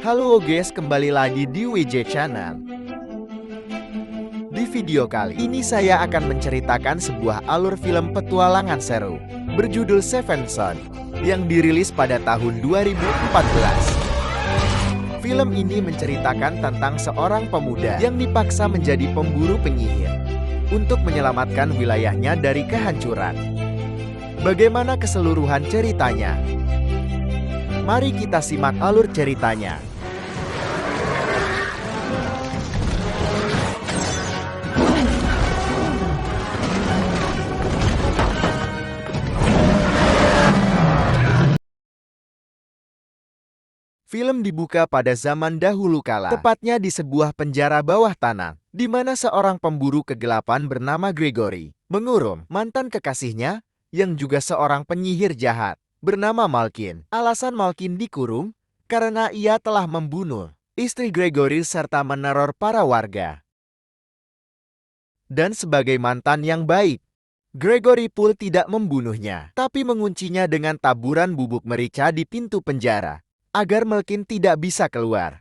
Halo guys, kembali lagi di WJ Channel. Di video kali ini saya akan menceritakan sebuah alur film petualangan seru berjudul Seven Son yang dirilis pada tahun 2014. Film ini menceritakan tentang seorang pemuda yang dipaksa menjadi pemburu penyihir untuk menyelamatkan wilayahnya dari kehancuran. Bagaimana keseluruhan ceritanya? Mari kita simak alur ceritanya. Film dibuka pada zaman dahulu kala, tepatnya di sebuah penjara bawah tanah, di mana seorang pemburu kegelapan bernama Gregory mengurung mantan kekasihnya yang juga seorang penyihir jahat bernama Malkin. Alasan Malkin dikurung karena ia telah membunuh istri Gregory serta meneror para warga. Dan sebagai mantan yang baik, Gregory pun tidak membunuhnya, tapi menguncinya dengan taburan bubuk merica di pintu penjara agar Malkin tidak bisa keluar.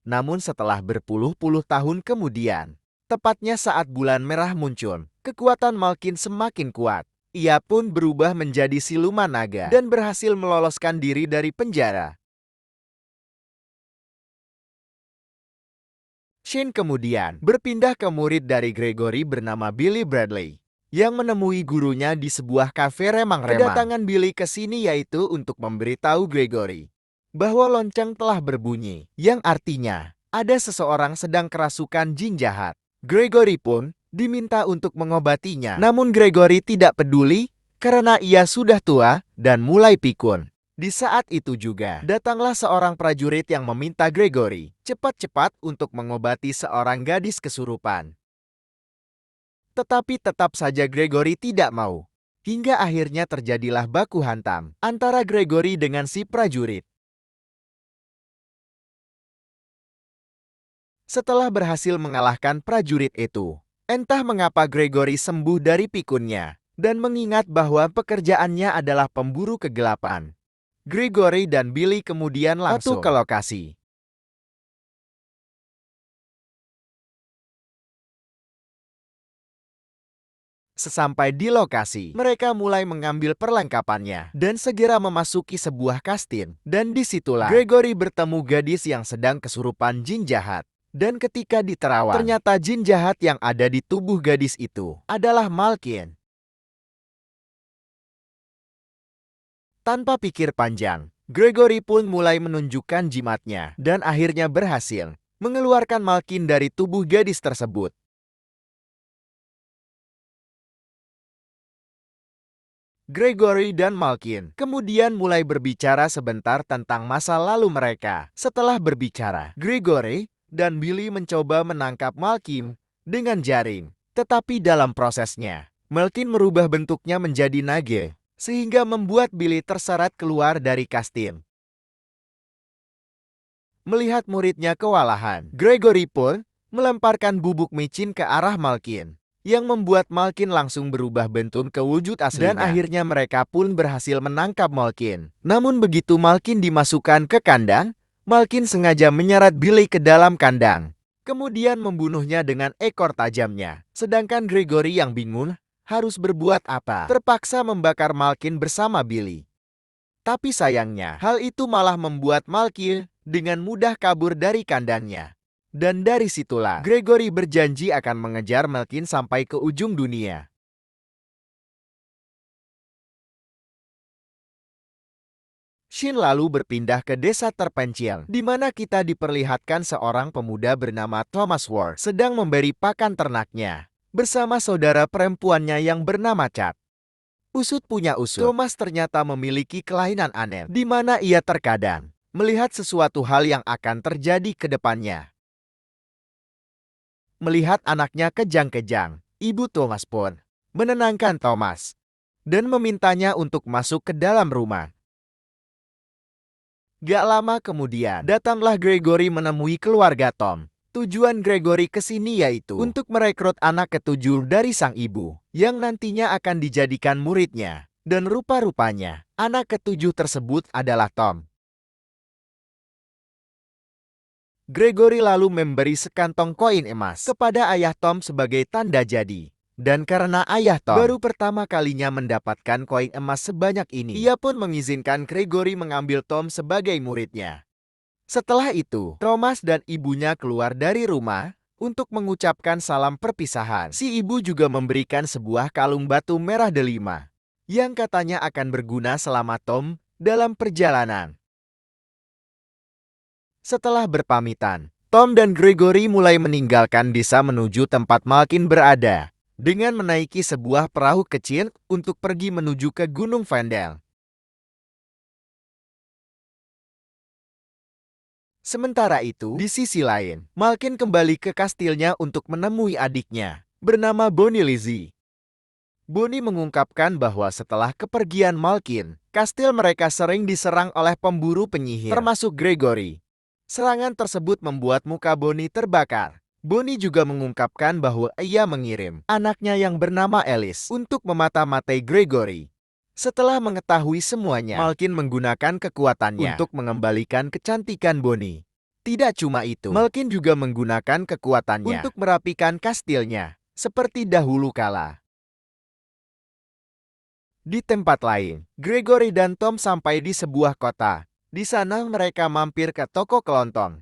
Namun setelah berpuluh-puluh tahun kemudian, tepatnya saat bulan merah muncul, kekuatan Malkin semakin kuat. Ia pun berubah menjadi siluman naga dan berhasil meloloskan diri dari penjara. Shane kemudian berpindah ke murid dari Gregory bernama Billy Bradley yang menemui gurunya di sebuah kafe remang-remang. Kedatangan Billy ke sini yaitu untuk memberitahu Gregory bahwa lonceng telah berbunyi, yang artinya ada seseorang sedang kerasukan jin jahat. Gregory pun diminta untuk mengobatinya. Namun Gregory tidak peduli karena ia sudah tua dan mulai pikun. Di saat itu juga, datanglah seorang prajurit yang meminta Gregory cepat-cepat untuk mengobati seorang gadis kesurupan. Tetapi tetap saja Gregory tidak mau. Hingga akhirnya terjadilah baku hantam antara Gregory dengan si prajurit. Setelah berhasil mengalahkan prajurit itu, entah mengapa Gregory sembuh dari pikunnya dan mengingat bahwa pekerjaannya adalah pemburu kegelapan. Gregory dan Billy kemudian langsung ke lokasi. Sesampai di lokasi, mereka mulai mengambil perlengkapannya dan segera memasuki sebuah kastin. Dan disitulah Gregory bertemu gadis yang sedang kesurupan jin jahat. Dan ketika diterawang, ternyata jin jahat yang ada di tubuh gadis itu adalah Malkin. Tanpa pikir panjang, Gregory pun mulai menunjukkan jimatnya dan akhirnya berhasil mengeluarkan Malkin dari tubuh gadis tersebut. Gregory dan Malkin kemudian mulai berbicara sebentar tentang masa lalu mereka. Setelah berbicara, Gregory dan Billy mencoba menangkap Malkin dengan jaring. Tetapi dalam prosesnya, Malkin merubah bentuknya menjadi naga, sehingga membuat Billy terseret keluar dari kastin. Melihat muridnya kewalahan, Gregory pun melemparkan bubuk micin ke arah Malkin, yang membuat Malkin langsung berubah bentuk ke wujud aslinya. Dan akhirnya mereka pun berhasil menangkap Malkin. Namun begitu Malkin dimasukkan ke kandang, Malkin sengaja menyeret Billy ke dalam kandang, kemudian membunuhnya dengan ekor tajamnya. Sedangkan Gregory yang bingung harus berbuat apa, terpaksa membakar Malkin bersama Billy. Tapi sayangnya, hal itu malah membuat Malkin dengan mudah kabur dari kandangnya. Dan dari situlah, Gregory berjanji akan mengejar Malkin sampai ke ujung dunia. Shane lalu berpindah ke desa terpencil, di mana kita diperlihatkan seorang pemuda bernama Thomas Ward sedang memberi pakan ternaknya, bersama saudara perempuannya yang bernama Chad. Usut punya usut, Thomas ternyata memiliki kelainan aneh, di mana ia terkadang melihat sesuatu hal yang akan terjadi ke depannya. Melihat anaknya kejang-kejang, ibu Thomas pun menenangkan Thomas dan memintanya untuk masuk ke dalam rumah. Gak lama kemudian, datanglah Gregory menemui keluarga Tom. Tujuan Gregory ke sini yaitu untuk merekrut anak ketujuh dari sang ibu, yang nantinya akan dijadikan muridnya. Dan rupa-rupanya, anak ketujuh tersebut adalah Tom. Gregory lalu memberi sekantong koin emas kepada ayah Tom sebagai tanda jadi. Dan karena ayah Tom baru pertama kalinya mendapatkan koin emas sebanyak ini, ia pun mengizinkan Gregory mengambil Tom sebagai muridnya. Setelah itu, Thomas dan ibunya keluar dari rumah untuk mengucapkan salam perpisahan. Si ibu juga memberikan sebuah kalung batu merah delima yang katanya akan berguna selama Tom dalam perjalanan. Setelah berpamitan, Tom dan Gregory mulai meninggalkan desa menuju tempat Malkin berada dengan menaiki sebuah perahu kecil untuk pergi menuju ke Gunung Vendel. Sementara itu, di sisi lain, Malkin kembali ke kastilnya untuk menemui adiknya, bernama Bonnie Lizzie. Bonnie mengungkapkan bahwa setelah kepergian Malkin, kastil mereka sering diserang oleh pemburu penyihir, termasuk Gregory. Serangan tersebut membuat muka Bonnie terbakar. Bonnie juga mengungkapkan bahwa ia mengirim anaknya yang bernama Alice untuk memata-matai Gregory. Setelah mengetahui semuanya, Malkin menggunakan kekuatannya untuk mengembalikan kecantikan Bonnie. Tidak cuma itu, Malkin juga menggunakan kekuatannya untuk merapikan kastilnya, seperti dahulu kala. Di tempat lain, Gregory dan Tom sampai di sebuah kota. Di sana mereka mampir ke toko kelontong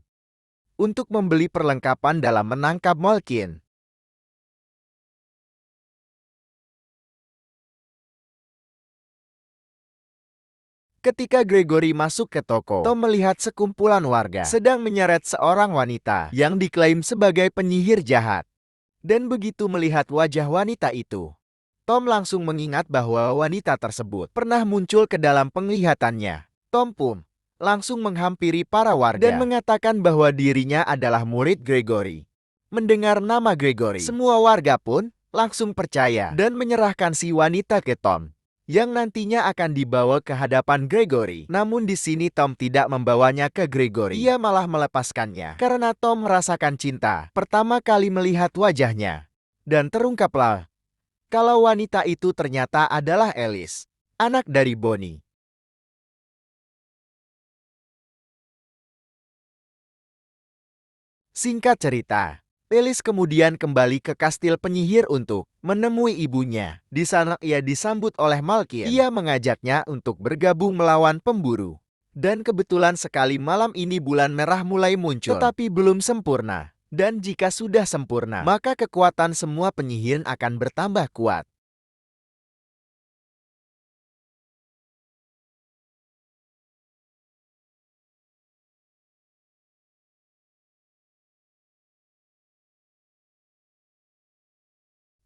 untuk membeli perlengkapan dalam menangkap Malkin. Ketika Gregory masuk ke toko, Tom melihat sekumpulan warga sedang menyeret seorang wanita yang diklaim sebagai penyihir jahat. Dan begitu melihat wajah wanita itu, Tom langsung mengingat bahwa wanita tersebut pernah muncul ke dalam penglihatannya. Tom pun langsung menghampiri para warga dan mengatakan bahwa dirinya adalah murid Gregory. Mendengar nama Gregory, semua warga pun langsung percaya dan menyerahkan si wanita ke Tom, yang nantinya akan dibawa ke hadapan Gregory. Namun di sini Tom tidak membawanya ke Gregory. Ia malah melepaskannya karena Tom merasakan cinta pertama kali melihat wajahnya. Dan terungkaplah kalau wanita itu ternyata adalah Alice, anak dari Bonnie. Singkat cerita, Alice kemudian kembali ke kastil penyihir untuk menemui ibunya. Di sana ia disambut oleh Malkin. Ia mengajaknya untuk bergabung melawan pemburu. Dan kebetulan sekali malam ini bulan merah mulai muncul, tetapi belum sempurna. Dan jika sudah sempurna, maka kekuatan semua penyihir akan bertambah kuat.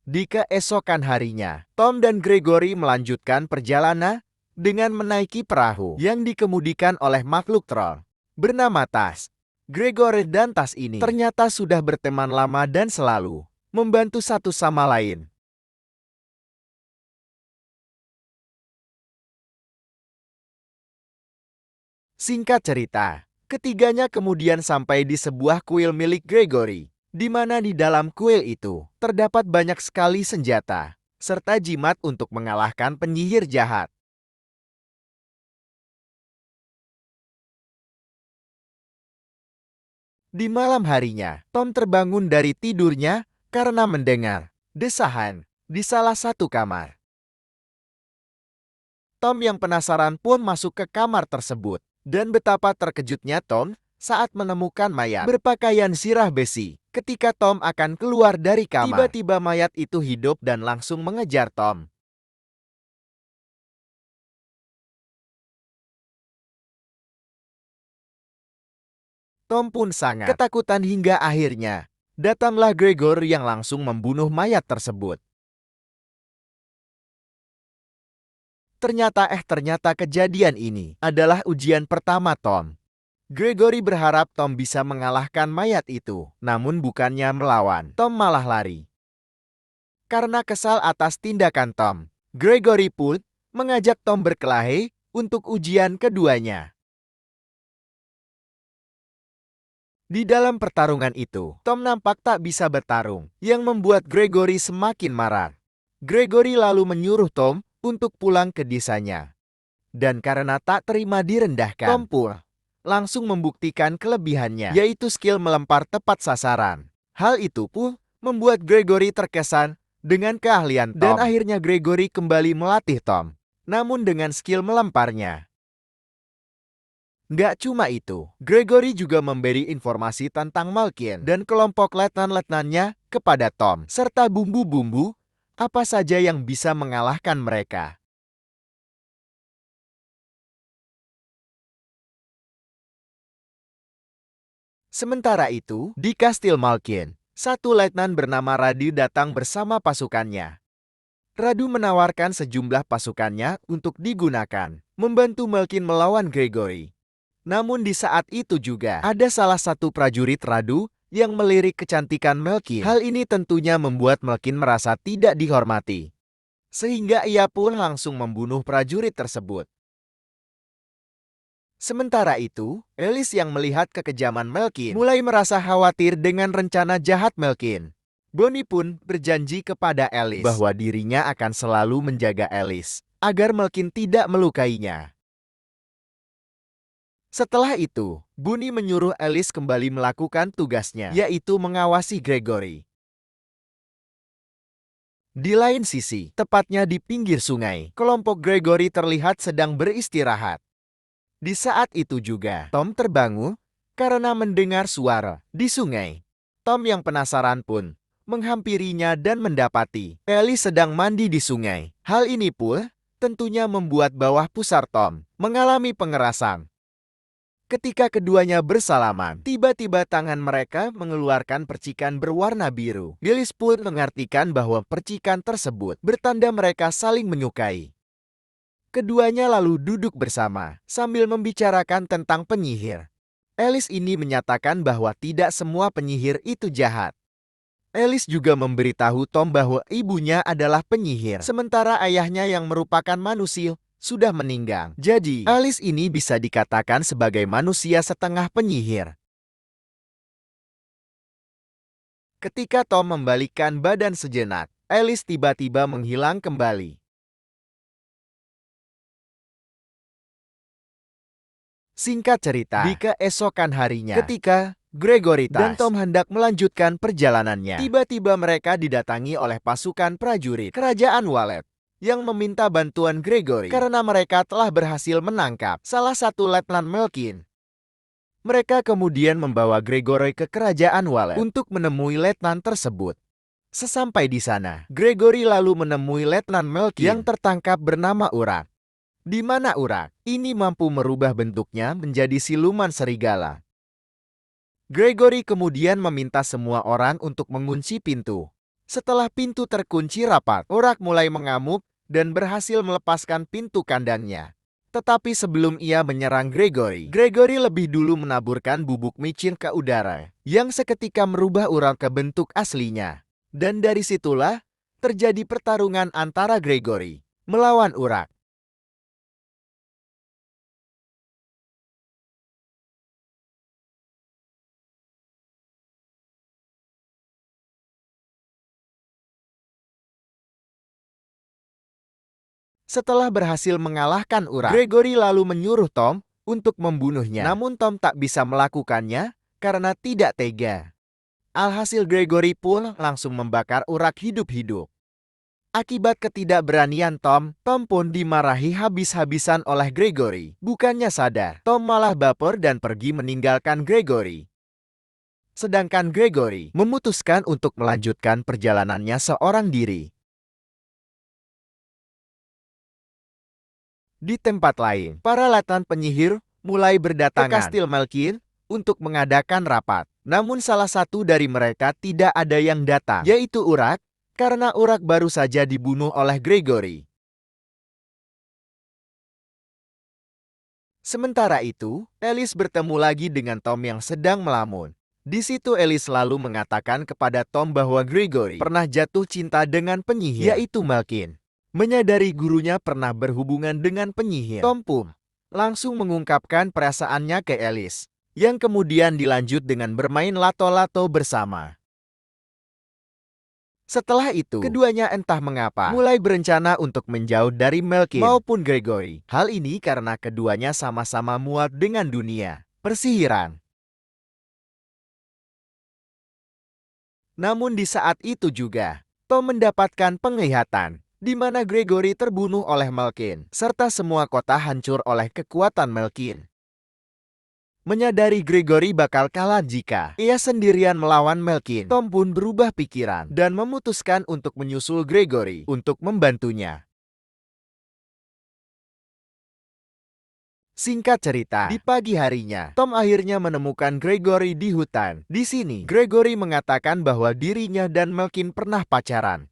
Di keesokan harinya, Tom dan Gregory melanjutkan perjalanan dengan menaiki perahu yang dikemudikan oleh makhluk troll bernama Tas. Gregory dan Tas ini ternyata sudah berteman lama dan selalu membantu satu sama lain. Singkat cerita, ketiganya kemudian sampai di sebuah kuil milik Gregory, di mana di dalam kuil itu terdapat banyak sekali senjata serta jimat untuk mengalahkan penyihir jahat. Di malam harinya, Tom terbangun dari tidurnya karena mendengar desahan di salah satu kamar. Tom yang penasaran pun masuk ke kamar tersebut. Dan betapa terkejutnya Tom saat menemukan mayat berpakaian sirah besi. Ketika Tom akan keluar dari kamar, tiba-tiba mayat itu hidup dan langsung mengejar Tom. Tom pun sangat ketakutan hingga akhirnya datanglah Gregor yang langsung membunuh mayat tersebut. Ternyata kejadian ini adalah ujian pertama Tom. Gregory berharap Tom bisa mengalahkan mayat itu, namun bukannya melawan, Tom malah lari. Karena kesal atas tindakan Tom, Gregory pun mengajak Tom berkelahi untuk ujian keduanya. Di dalam pertarungan itu, Tom nampak tak bisa bertarung, yang membuat Gregory semakin marah. Gregory lalu menyuruh Tom untuk pulang ke desanya. Dan karena tak terima direndahkan, Tom pun langsung membuktikan kelebihannya, yaitu skill melempar tepat sasaran. Hal itu pun membuat Gregory terkesan dengan keahlian Tom. Dan akhirnya Gregory kembali melatih Tom, namun dengan skill melemparnya. Nggak cuma itu, Gregory juga memberi informasi tentang Malkin dan kelompok letnan-letnannya kepada Tom, serta bumbu-bumbu apa saja yang bisa mengalahkan mereka. Sementara itu, di Kastil Malkin, satu letnan bernama Radu datang bersama pasukannya. Radu menawarkan sejumlah pasukannya untuk digunakan, membantu Malkin melawan Gregory. Namun di saat itu juga, ada salah satu prajurit Radu yang melirik kecantikan Malkin. Hal ini tentunya membuat Malkin merasa tidak dihormati, sehingga ia pun langsung membunuh prajurit tersebut. Sementara itu, Alice yang melihat kekejaman Malkin mulai merasa khawatir dengan rencana jahat Malkin. Bonnie pun berjanji kepada Alice bahwa dirinya akan selalu menjaga Alice agar Malkin tidak melukainya. Setelah itu, Bonnie menyuruh Alice kembali melakukan tugasnya, yaitu mengawasi Gregory. Di lain sisi, tepatnya di pinggir sungai, kelompok Gregory terlihat sedang beristirahat. Di saat itu juga, Tom terbangun karena mendengar suara di sungai. Tom yang penasaran pun menghampirinya dan mendapati Alice sedang mandi di sungai. Hal ini pun tentunya membuat bawah pusar Tom mengalami pengerasan. Ketika keduanya bersalaman, tiba-tiba tangan mereka mengeluarkan percikan berwarna biru. Alice pun mengartikan bahwa percikan tersebut bertanda mereka saling menyukai. Keduanya lalu duduk bersama sambil membicarakan tentang penyihir. Alice ini menyatakan bahwa tidak semua penyihir itu jahat. Alice juga memberitahu Tom bahwa ibunya adalah penyihir, sementara ayahnya yang merupakan manusia sudah meninggal. Jadi, Alice ini bisa dikatakan sebagai manusia setengah penyihir. Ketika Tom membalikkan badan sejenak, Alice tiba-tiba menghilang kembali. Singkat cerita, di keesokan harinya, ketika Gregory dan Tom hendak melanjutkan perjalanannya, tiba-tiba mereka didatangi oleh pasukan prajurit Kerajaan Walet yang meminta bantuan Gregory karena mereka telah berhasil menangkap salah satu letnan Malkin. Mereka kemudian membawa Gregory ke Kerajaan Walet untuk menemui letnan tersebut. Sesampai di sana, Gregory lalu menemui letnan Malkin yang tertangkap bernama Urak. Di mana Urak ini mampu merubah bentuknya menjadi siluman serigala. Gregory kemudian meminta semua orang untuk mengunci pintu. Setelah pintu terkunci rapat, Urak mulai mengamuk dan berhasil melepaskan pintu kandangnya. Tetapi sebelum ia menyerang Gregory, Gregory lebih dulu menaburkan bubuk micin ke udara yang seketika merubah Urak ke bentuk aslinya. Dan dari situlah terjadi pertarungan antara Gregory melawan Urak. Setelah berhasil mengalahkan Urak, Gregory lalu menyuruh Tom untuk membunuhnya. Namun Tom tak bisa melakukannya karena tidak tega. Alhasil Gregory pun langsung membakar Urak hidup-hidup. Akibat ketidakberanian Tom pun dimarahi habis-habisan oleh Gregory. Bukannya sadar, Tom malah baper dan pergi meninggalkan Gregory. Sedangkan Gregory memutuskan untuk melanjutkan perjalanannya seorang diri. Di tempat lain, para letnan penyihir mulai berdatangan ke Kastil Malkin untuk mengadakan rapat. Namun salah satu dari mereka tidak ada yang datang, yaitu Urak, karena Urak baru saja dibunuh oleh Gregory. Sementara itu, Alice bertemu lagi dengan Tom yang sedang melamun. Di situ Alice lalu mengatakan kepada Tom bahwa Gregory pernah jatuh cinta dengan penyihir, yaitu Malkin. Menyadari gurunya pernah berhubungan dengan penyihir, Tom pun langsung mengungkapkan perasaannya ke Alice, yang kemudian dilanjut dengan bermain lato-lato bersama. Setelah itu, keduanya entah mengapa mulai berencana untuk menjauh dari Melkin maupun Gregory. Hal ini karena keduanya sama-sama muak dengan dunia persihiran. Namun di saat itu juga, Tom mendapatkan penglihatan di mana Gregory terbunuh oleh Melkin, serta semua kota hancur oleh kekuatan Melkin. Menyadari Gregory bakal kalah jika ia sendirian melawan Melkin, Tom pun berubah pikiran dan memutuskan untuk menyusul Gregory untuk membantunya. Singkat cerita, di pagi harinya, Tom akhirnya menemukan Gregory di hutan. Di sini, Gregory mengatakan bahwa dirinya dan Melkin pernah pacaran.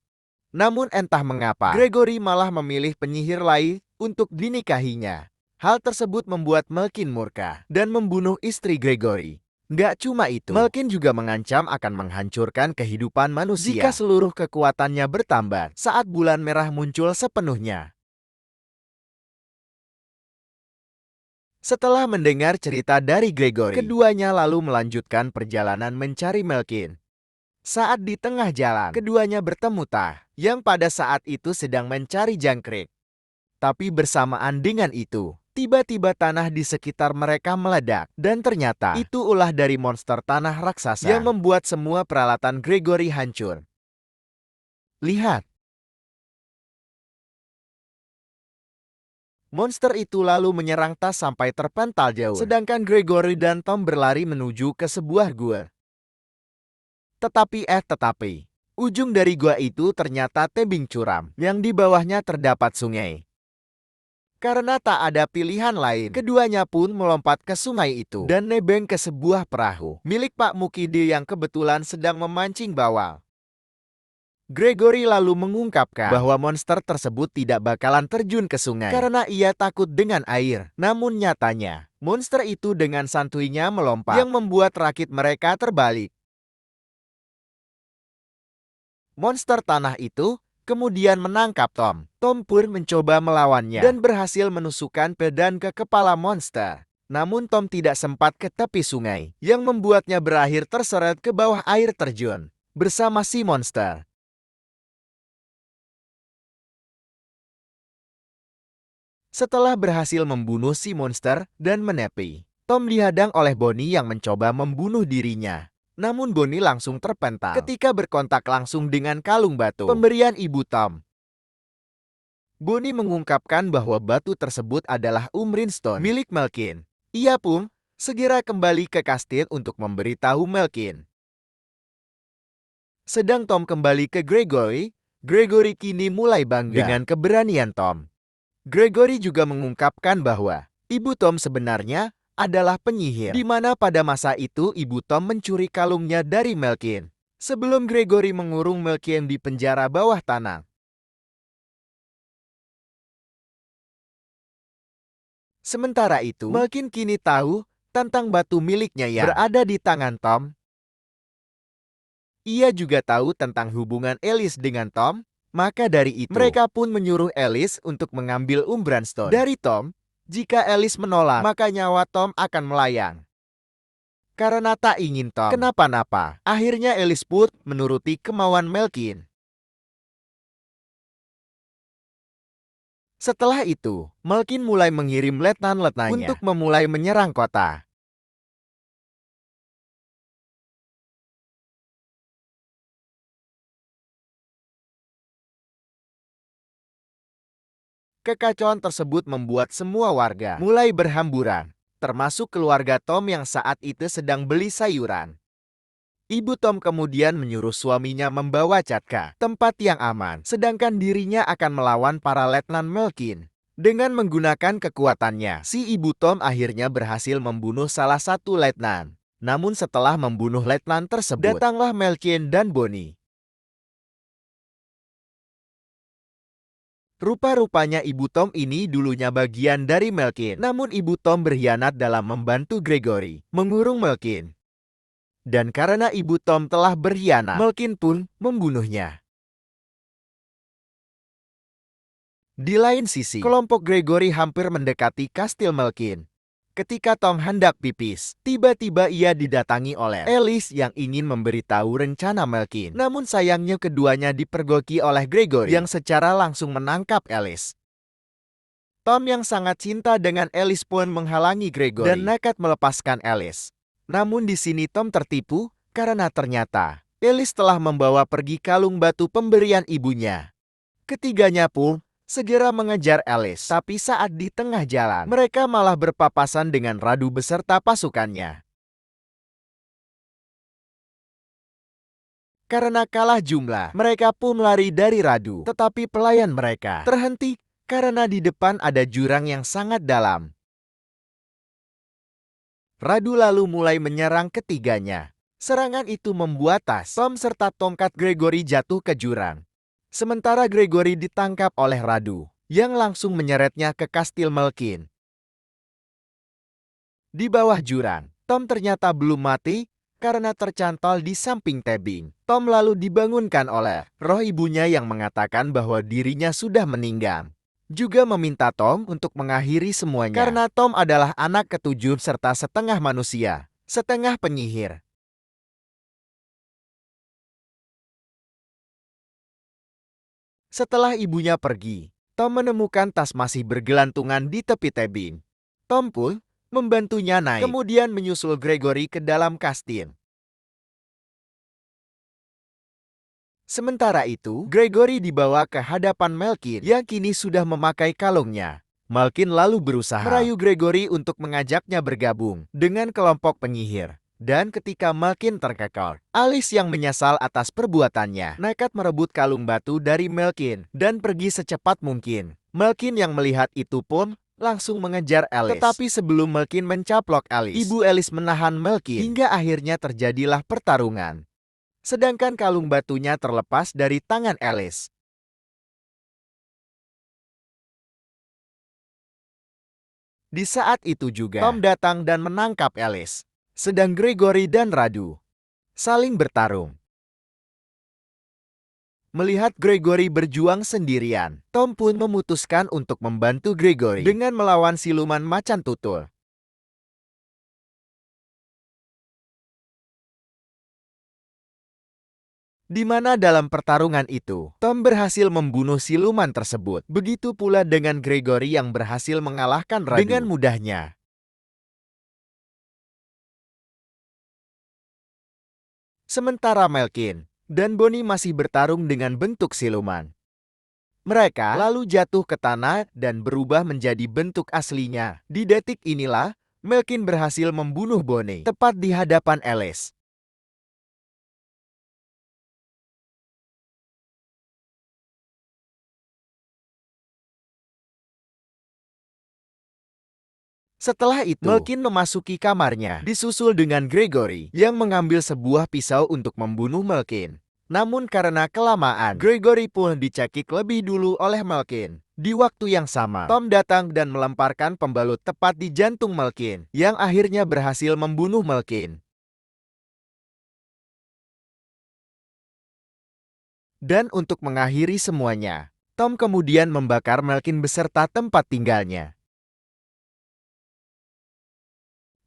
Namun entah mengapa, Gregory malah memilih penyihir lain untuk dinikahinya. Hal tersebut membuat Melkin murka dan membunuh istri Gregory. Nggak cuma itu, Melkin juga mengancam akan menghancurkan kehidupan manusia jika seluruh kekuatannya bertambah saat bulan merah muncul sepenuhnya. Setelah mendengar cerita dari Gregory, keduanya lalu melanjutkan perjalanan mencari Melkin. Saat di tengah jalan, keduanya bertemu Tah, yang pada saat itu sedang mencari jangkrik. Tapi bersamaan dengan itu, tiba-tiba tanah di sekitar mereka meledak. Dan ternyata, itu ulah dari monster tanah raksasa yang membuat semua peralatan Gregory hancur. Lihat. Monster itu lalu menyerang Tas sampai terpental jauh. Sedangkan Gregory dan Tom berlari menuju ke sebuah gua. Tetapi ujung dari gua itu ternyata tebing curam yang di bawahnya terdapat sungai. Karena tak ada pilihan lain, keduanya pun melompat ke sungai itu dan nebeng ke sebuah perahu milik Pak Mukidi yang kebetulan sedang memancing bawal. Gregory lalu mengungkapkan bahwa monster tersebut tidak bakalan terjun ke sungai karena ia takut dengan air. Namun nyatanya, monster itu dengan santuinya melompat yang membuat rakit mereka terbalik. Monster tanah itu kemudian menangkap Tom. Tom pun mencoba melawannya dan berhasil menusukkan pedang ke kepala monster. Namun Tom tidak sempat ke tepi sungai, yang membuatnya berakhir terseret ke bawah air terjun bersama si monster. Setelah berhasil membunuh si monster dan menepi, Tom dihadang oleh Bonnie yang mencoba membunuh dirinya. Namun Bonnie langsung terpental ketika berkontak langsung dengan kalung batu pemberian ibu Tom. Bonnie mengungkapkan bahwa batu tersebut adalah Umrin Stone milik Melkin. Ia pun segera kembali ke kastil untuk memberitahu Melkin. Sedang Tom kembali ke Gregory, Gregory kini mulai bangga dengan keberanian Tom. Gregory juga mengungkapkan bahwa ibu Tom sebenarnya adalah penyihir, di mana pada masa itu ibu Tom mencuri kalungnya dari Melkin sebelum Gregory mengurung Melkin di penjara bawah tanah. Sementara itu, Melkin kini tahu tentang batu miliknya yang berada di tangan Tom. Ia juga tahu tentang hubungan Alice dengan Tom. Maka dari itu, mereka pun menyuruh Alice untuk mengambil Umbran Stone dari Tom. Jika Alice menolak, maka nyawa Tom akan melayang. Karena tak ingin Tom kenapa-napa, akhirnya Alice pun menuruti kemauan Melkin. Setelah itu, Melkin mulai mengirim letnan-letnannya untuk memulai menyerang kota. Kekacauan tersebut membuat semua warga mulai berhamburan, termasuk keluarga Tom yang saat itu sedang beli sayuran. Ibu Tom kemudian menyuruh suaminya membawa Chad ke tempat yang aman, sedangkan dirinya akan melawan para letnan Melkin. Dengan menggunakan kekuatannya, si ibu Tom akhirnya berhasil membunuh salah satu letnan. Namun setelah membunuh letnan tersebut, datanglah Melkin dan Bonnie. Rupa-rupanya ibu Tom ini dulunya bagian dari Melkin. Namun ibu Tom berkhianat dalam membantu Gregory mengurung Melkin. Dan karena ibu Tom telah berkhianat, Melkin pun membunuhnya. Di lain sisi, kelompok Gregory hampir mendekati kastil Melkin. Ketika Tom hendak pipis, tiba-tiba ia didatangi oleh Alice yang ingin memberitahu rencana Malkin. Namun sayangnya keduanya dipergoki oleh Gregory yang secara langsung menangkap Alice. Tom yang sangat cinta dengan Alice pun menghalangi Gregory dan nekat melepaskan Alice. Namun di sini Tom tertipu karena ternyata Alice telah membawa pergi kalung batu pemberian ibunya. Ketiganya pun segera mengejar Alice, tapi saat di tengah jalan, mereka malah berpapasan dengan Radu beserta pasukannya. Karena kalah jumlah, mereka pun lari dari Radu, tetapi pelayan mereka terhenti karena di depan ada jurang yang sangat dalam. Radu lalu mulai menyerang ketiganya. Serangan itu membuat tas Tom serta tongkat Gregory jatuh ke jurang. Sementara Gregory ditangkap oleh Radu, yang langsung menyeretnya ke kastil Malkin. Di bawah jurang, Tom ternyata belum mati karena tercantol di samping tebing. Tom lalu dibangunkan oleh roh ibunya yang mengatakan bahwa dirinya sudah meninggal. Juga meminta Tom untuk mengakhiri semuanya karena Tom adalah anak ketujuh serta setengah manusia, setengah penyihir. Setelah ibunya pergi, Tom menemukan tas masih bergelantungan di tepi tebing. Tom pun membantunya naik, kemudian menyusul Gregory ke dalam kastil. Sementara itu, Gregory dibawa ke hadapan Malkin yang kini sudah memakai kalungnya. Malkin lalu berusaha merayu Gregory untuk mengajaknya bergabung dengan kelompok penyihir. Dan ketika Malkin terkekal, Alice yang menyesal atas perbuatannya nekat merebut kalung batu dari Malkin dan pergi secepat mungkin. Malkin yang melihat itu pun langsung mengejar Alice. Tetapi sebelum Malkin mencaplok Alice, ibu Alice menahan Malkin hingga akhirnya terjadilah pertarungan. Sedangkan kalung batunya terlepas dari tangan Alice. Di saat itu juga, Tom datang dan menangkap Alice. Sedang Gregory dan Radu saling bertarung. Melihat Gregory berjuang sendirian, Tom pun memutuskan untuk membantu Gregory dengan melawan siluman macan tutul. Di mana dalam pertarungan itu, Tom berhasil membunuh siluman tersebut. Begitu pula dengan Gregory yang berhasil mengalahkan Radu dengan mudahnya. Sementara Malkin dan Bonnie masih bertarung dengan bentuk siluman. Mereka lalu jatuh ke tanah dan berubah menjadi bentuk aslinya. Di detik inilah, Malkin berhasil membunuh Bonnie tepat di hadapan Alice. Setelah itu, Malkin memasuki kamarnya, disusul dengan Gregory yang mengambil sebuah pisau untuk membunuh Malkin. Namun karena kelamaan, Gregory pun dicekik lebih dulu oleh Malkin. Di waktu yang sama, Tom datang dan melemparkan pembalut tepat di jantung Malkin, yang akhirnya berhasil membunuh Malkin. Dan untuk mengakhiri semuanya, Tom kemudian membakar Malkin beserta tempat tinggalnya.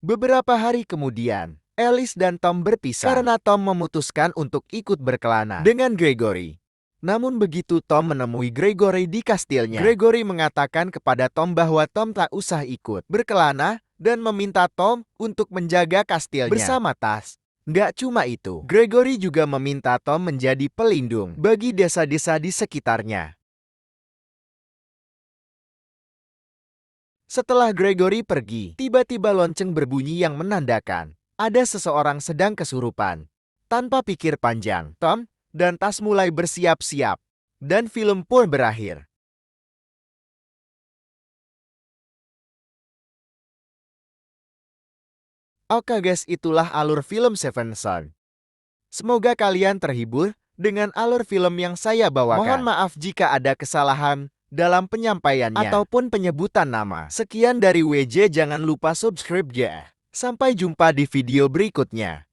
Beberapa hari kemudian, Alice dan Tom berpisah karena Tom memutuskan untuk ikut berkelana dengan Gregory. Namun begitu Tom menemui Gregory di kastilnya, Gregory mengatakan kepada Tom bahwa Tom tak usah ikut berkelana dan meminta Tom untuk menjaga kastilnya bersama tas. Nggak cuma itu, Gregory juga meminta Tom menjadi pelindung bagi desa-desa di sekitarnya. Setelah Gregory pergi, tiba-tiba lonceng berbunyi yang menandakan ada seseorang sedang kesurupan. Tanpa pikir panjang, Tom dan tas mulai bersiap-siap, dan film pun berakhir. Oke guys, itulah alur film Seven Son. Semoga kalian terhibur dengan alur film yang saya bawakan. Mohon maaf jika ada kesalahan dalam penyampaiannya ataupun penyebutan nama. Sekian dari WJ, jangan lupa subscribe ya. Sampai jumpa di video berikutnya.